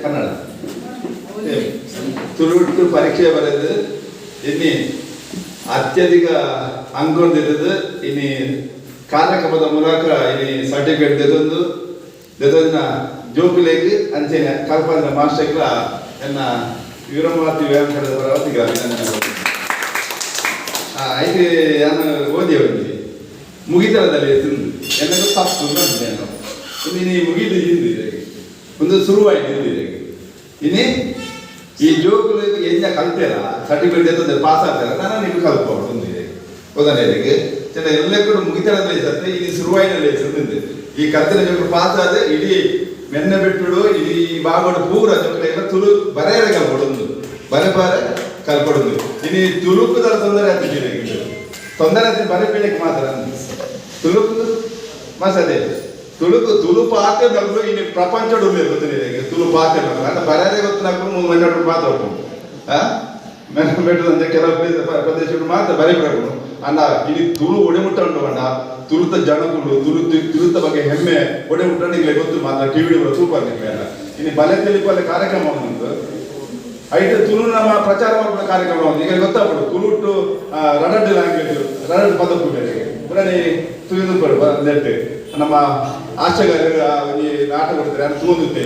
ಕನ್ನಡ ತುಳುಟ್ಟು ಪರೀಕ್ಷೆ ಬರೆದು ಇನ್ನಿ ಅತ್ಯಧಿಕ ಅಂಕ ಹೊಂದಿದ್ದು ಇನ್ನಿ ಕಾರ್ಯಕ್ರಮದ ಮೂಲಕ ಇನ್ನಿ ಸರ್ಟಿಫಿಕೇಟ್ ದೆದೊಂದು ಜೋಕುಲೇಗೆ ಅಂಚೆನೆ ಕಲ್ಪನ ಮಾಸ್ಟರ್ಗಳ ಎನ್ನ ವೀರಮಾತಿ ವ್ಯಾಯಾಮದ ಪರವತಿಗ ಐದು ನಾನು ಓದಿ ಹೋಗಿ ಮುಗಿತನದಲ್ಲಿ ತಿಂದು ಎನ್ನದು ತಪ್ಪು ನಾನು ಇನ್ನಿ ಮುಗಿದು ಹಿಂದಿದೆ ಒಂದು ಶುರುವಾಯಿತು ಹಿಂದಿದೆ ಇನ್ನೇ ಈ ಜೋಕುಲು ಎಂಜ ಕಲ್ತೇರ ಸರ್ಟಿಫಿಕೇಟ್ ಪಾಸ್ ಆಗ್ತಾರ ನಾನು ನೀವು ಕಲ್ಪಬಹುದು ಹೊಂದಿದೆ ಉದಾಹರಣೆಗೆ ಚೆನ್ನಾಗಿ ಎಲ್ಲ ಕೂಡ ಮುಗಿತನದಲ್ಲಿ ಸತ್ತೆ ಇದು ಶುರುವಾಯಿನಲ್ಲಿ ತಿಂದಿದೆ ಈ ಕಲ್ತಿನ ಜೋಕುಲು ಪಾಸ್ ಆದ್ರೆ ಇಡೀ ಮೆನ್ನ ಬಿಟ್ಟು ಇಡೀ ಬಾಗೋಡು ಪೂರ ಜೋಕುಲೆಲ್ಲ ತುಳು ಬರೆಯರ ಕಲ್ಪಡೊಂದು ಬರೆ ಕಲ್ಪಡೊಂದು ಇನ್ನು ತುಳುಕುದರ ತೊಂದರೆ ಆಗ್ತಿದೆ ತೊಂದರೆ ಆಗ್ತದೆ ಬರೆ ಪೀಳಿಗೆ ಮಾತ್ರ ತುಳುಕು ಮಸದೆ ತುಳು ಪಾತೆ ನಗಲು ಇನ್ನು ಪ್ರಪಂಚಡು ಗೊತ್ತಿದೆ ತುಳು ಪಾತೆ ನಗಲು ಅಂದ್ರೆ ಬರದೇ ಗೊತ್ತು ನಗಲು ಮೆನ್ನಡು ಮಾತ್ರ ಮೆನ್ನ ಬೆಟ್ಟದ ಕೆಲವು ಪ್ರದೇಶಗಳು ಮಾತ್ರ ಬರೆ ಬಿಡಬೇಕು ಅಣ್ಣ ಇಲ್ಲಿ ತುಳು ಒಡೆಮುಟ್ಟ ಉಂಟು ಅಣ್ಣ ತುಳುತ ಜನಗಳು ತುಳುತ ಬಗ್ಗೆ ಹೆಮ್ಮೆ ಒಡೆಮುಟ್ಟ ನಿಮಗೆ ಗೊತ್ತು ಮಾತ್ರ ಟಿವಿ ಸೂಪರ್ ನಿಮಗೆ ಅಲ್ಲ ಇನ್ನು ಬಲೆ ತಿಳಿಪಲ್ಲಿ ಕಾರ್ಯಕ್ರಮ ಉಂಟು ಐಟು ತುಳು ನಮ್ಮ ಪ್ರಚಾರ ಮಾಡುವ ಕಾರ್ಯಕ್ರಮ ಉಂಟು ಈಗ ಗೊತ್ತಾಗ್ಬಿಡು ತುಳುಟ್ಟು ರಡಡ್ ಲ್ಯಾಂಗ್ವೇಜ್ ರಡಡ್ ಪದಕ್ಕೂ ಬೇರೆ ಪುರಾಣಿ ತುಳಿದು ನೆಟ್ಟು ನಮ್ಮ ಆಶೆಗಾರರು ನಾಟಕ ಕೊಡ್ತಾರೆ ಅದು ತೂಂದುತ್ತೆ